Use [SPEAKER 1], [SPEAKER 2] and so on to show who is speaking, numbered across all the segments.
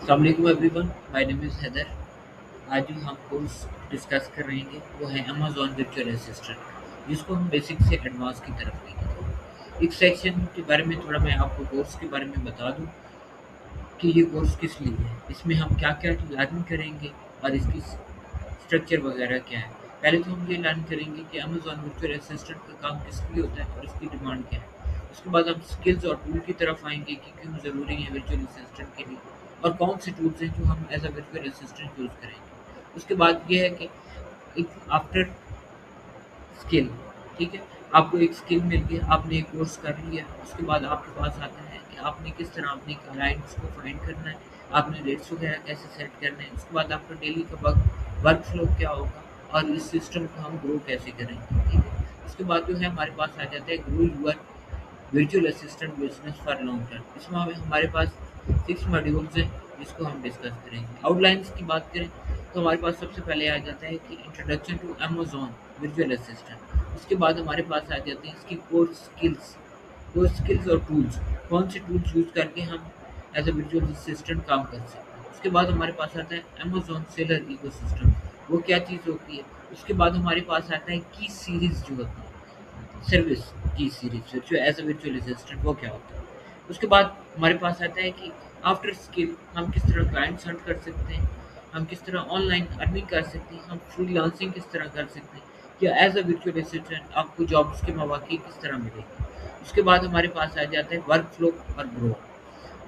[SPEAKER 1] अस्सलामुअलैकुम everyone, my name is Haider. आज जो हम कोर्स डिस्कस कर रहे हैं वो है अमेज़न वर्चुअल असिस्टेंट, जिसको हम बेसिक से एडवांस की तरफ लेंगे। इस सेक्शन के बारे में थोड़ा मैं आपको कोर्स के बारे में बता दूं कि ये कोर्स किस लिए है, इसमें हम क्या-क्या लर्न करेंगे और इसकी स्ट्रक्चर वगैरह क्या है। पहले तो हम ये लर्न करेंगे कि अमेज़न वर्चुअल असिस्टेंट का काम किस लिए होता है और इसकी डिमांड क्या है। उसके बाद हम स्किल्स और टूल की तरफ आएँगे कि क्यों ज़रूरी है वर्चुअल असिस्टेंट के लिए और कौन से टूल्स हैं जो हम as a virtual assistant use करेंगे। उसके बाद ये है कि एक आफ्टर स्किल, ठीक है? आपको एक स्किल मिल गया, आपने एक कोर्स कर लिया, उसके बाद आपके पास आता है कि आपने किस तरह अपने क्लाइंट्स को फाइंड करना है, आपने रेट्स वगैरह कैसे सेट करने हैं, उसके बाद आपका डेली का वर्क फ्लो क्या होगा और इस सिस्टम को हम ग्रो कैसे करेंगे, ठीक है? उसके बाद जो है हमारे पास आ जाता है grow your virtual assistant business for long term. इसमें हमारे पास 6 मॉड्यूल्स हैं जिसको हम डिस्कस करेंगे। आउटलाइंस की बात करें तो हमारे पास सबसे पहले आ जाता है कि introduction to Amazon virtual assistant. उसके बाद हमारे पास आ जाते हैं इसकी कोर स्किल्स और टूल्स, कौन से टूल्स यूज़ करके हम एज अ वर्चुअल असिस्टेंट काम कर सकते हैं। उसके बाद हमारे पास आता है अमेज़न सेलर इकोसिस्टम, वो क्या चीज़ होती है। उसके बाद हमारे पास आता है की सीरीज़ जो होती है, सर्विस की सीरीज जो एज अ वर्चुअल असिस्टेंट, वो क्या होता है। उसके बाद हमारे पास आता है कि आफ्टर स्किल हम किस तरह क्लाइंट्स हंट कर सकते हैं, हम किस तरह ऑनलाइन अर्निंग कर सकते हैं, हम फ्रीलांसिंग किस तरह कर सकते हैं, या एज अ वर्चुअल असिस्टेंट आपको जॉब्स के मौके किस तरह मिलेंगे। उसके बाद हमारे पास आ जाता है वर्क फ्लो और ग्रो।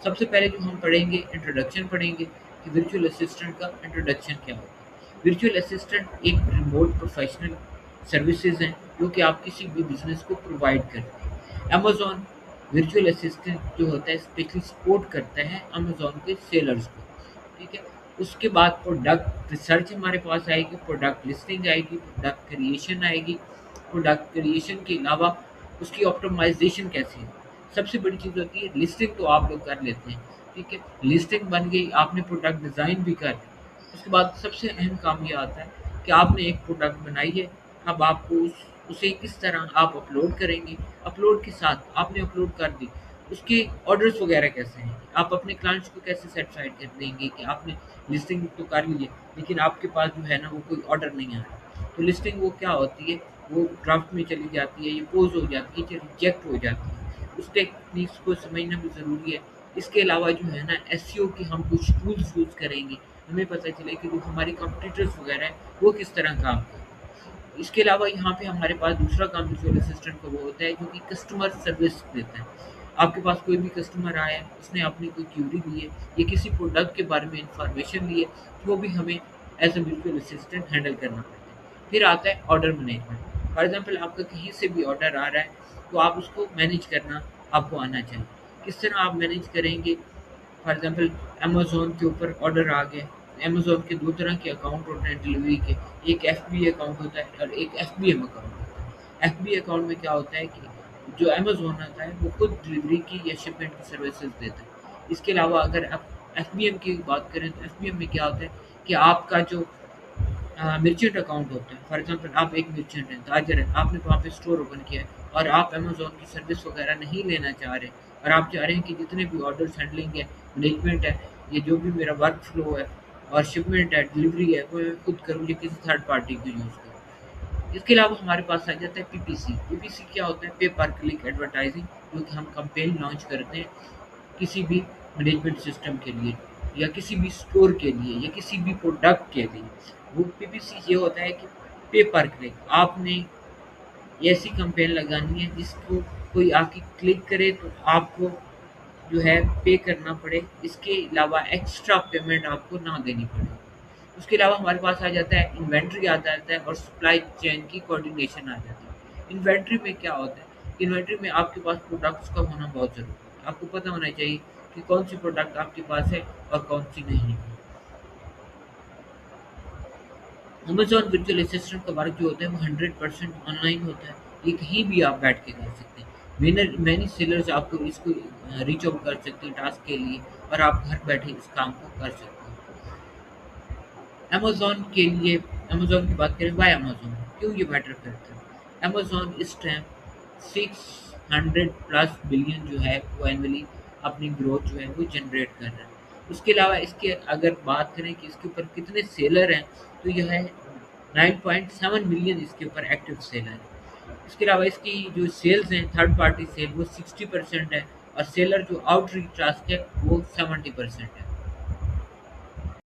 [SPEAKER 1] सबसे पहले जो हम पढ़ेंगे इंट्रोडक्शन पढ़ेंगे कि वर्चुअल असिस्टेंट का इंट्रोडक्शन क्या होता है। वर्चुअल असिस्टेंट एक रिमोट प्रोफेशनल सर्विसेज हैं जो कि आप किसी भी बिजनेस को प्रोवाइड करते हैं। अमेज़न वर्चुअल असिस्टेंट जो होता है स्पेशली सपोर्ट करता है अमेज़न के सेलर्स को, ठीक है। उसके बाद प्रोडक्ट रिसर्च हमारे पास आएगी, प्रोडक्ट लिस्टिंग आएगी, प्रोडक्ट क्रिएशन आएगी। प्रोडक्ट क्रिएशन के अलावा उसकी ऑप्टिमाइजेशन कैसे है। सबसे बड़ी चीज़ होती है लिस्टिंग, तो आप लोग कर लेते हैं, ठीक है। लिस्टिंग बन गई, आपने प्रोडक्ट डिज़ाइन भी कर लिया। उसके बाद सबसे अहम काम ये आता है कि आपने एक प्रोडक्ट बनाई है, अब आपको उसे किस तरह आप अपलोड करेंगे। अपलोड के साथ आपने अपलोड कर दी, उसके ऑर्डर्स वगैरह कैसे हैं, आप अपने क्लाइंट्स को कैसे सेटिस्फाइड कर देंगे कि आपने लिस्टिंग तो कर ली है लेकिन आपके पास जो है ना वो कोई ऑर्डर नहीं आ रहा। तो लिस्टिंग वो क्या होती है, वो ड्राफ्ट में चली जाती है, ये पोज हो जाती है, ये रिजेक्ट हो जाती है। उस टेक्निक्स को समझना भी ज़रूरी है। इसके अलावा जो है ना एसईओ के हम कुछ टूल्स यूज़ करेंगे, हमें पता चले कि जो हमारे कंपटीटर्स वगैरह हैं वो किस तरह काम करते हैं। इसके अलावा यहाँ पे हमारे पास दूसरा काम वर्चुअल असिस्टेंट का वो होता है जो कि कस्टमर सर्विस देता है। आपके पास कोई भी कस्टमर आया है, उसने अपनी कोई क्यूरी दी है या किसी प्रोडक्ट के बारे में इंफॉर्मेशन ली है, तो वो भी हमें as a virtual assistant handle करना पड़ता है। फिर आता है ऑर्डर मैनेजमेंट। फॉर एग्जांपल आपका कहीं से भी ऑर्डर आ रहा है तो आप उसको मैनेज करना आपको आना चाहिए। किस तरह आप मैनेज करेंगे। फॉर एग्जांपल अमेज़न के ऊपर ऑर्डर आ गया, अमेज़न के 2 तरह के अकाउंट होते हैं डिलीवरी के, एक एफबी अकाउंट होता है और एक एफबीएम अकाउंट होता है। एफबी अकाउंट में क्या होता है कि जो अमेज़न आता है वो खुद डिलीवरी की या शिपमेंट की सर्विसेज देता है। इसके अलावा अगर आप एफबीएम की बात करें तो एफबीएम में क्या होता है कि आपका जो मर्चेंट अकाउंट होता है। फॉर एग्जांपल आप एक मर्चेंट हैं, ताजर हैं, आपने वहाँ पे स्टोर ओपन किया है और आप अमेज़न की सर्विस वगैरह नहीं लेना चाह रहे और आप चाह रहे हैं कि जितने भी ऑर्डर्स हैंडलिंग है, मैनेजमेंट है, ये जो भी मेरा वर्क फ्लो है और शिपमेंट है, डिलीवरी है, वो मैं खुद करूँ या किसी थर्ड पार्टी को यूज़ करूँ। इसके अलावा हमारे पास आ जाता है पीपीसी। पीपीसी क्या होता है, पे पर क्लिक एडवर्टाइजिंग, जो कि हम कैंपेन लॉन्च करते हैं किसी भी मैनेजमेंट सिस्टम के लिए या किसी भी स्टोर के लिए या किसी भी प्रोडक्ट के लिए। वो पीपीसी ये होता है कि पे पर क्लिक, आपने ऐसी कैंपेन लगानी है जिसको कोई आके क्लिक करे तो आपको जो है पे करना पड़े, इसके अलावा एक्स्ट्रा पेमेंट आपको ना देनी पड़े। उसके अलावा हमारे पास आ जाता है इन्वेंट्री आ जाता है और सप्लाई चेन की कोऑर्डिनेशन आ जाती है। इन्वेंट्री में क्या होता है, इन्वेंट्री में आपके पास प्रोडक्ट्स का होना बहुत ज़रूरी है। आपको पता होना चाहिए कि कौन सी प्रोडक्ट आपके पास है और कौन सी नहीं है। अमेज़न वर्चुअल असिस्टेंट का वर्क जो होता है वो 100% ऑनलाइन होता है। ये कहीं भी आप बैठ के कर सकते हैं। मैनी सेलर्स आपको इसको रीच आउट कर सकते हैं टास्क के लिए और आप घर बैठे इस काम को कर सकते हैं। अमेज़न के लिए, अमेज़न की बात करें, व्हाय अमेज़न? क्यों ये मैटर करता है? अमेज़न इस टाइम 600 प्लस बिलियन जो है वो एनुअली अपनी ग्रोथ जो है वो जनरेट कर रहा है। उसके अलावा इसके अगर बात करें कि इसके ऊपर कितने सेलर हैं, तो यह है 9.7 मिलियन इसके ऊपर एक्टिव सेलर है। इसके अलावा इसकी जो सेल्स हैं थर्ड पार्टी सेल वो 60% है, और सेलर जो आउट रीच टास्क है वो 70% है।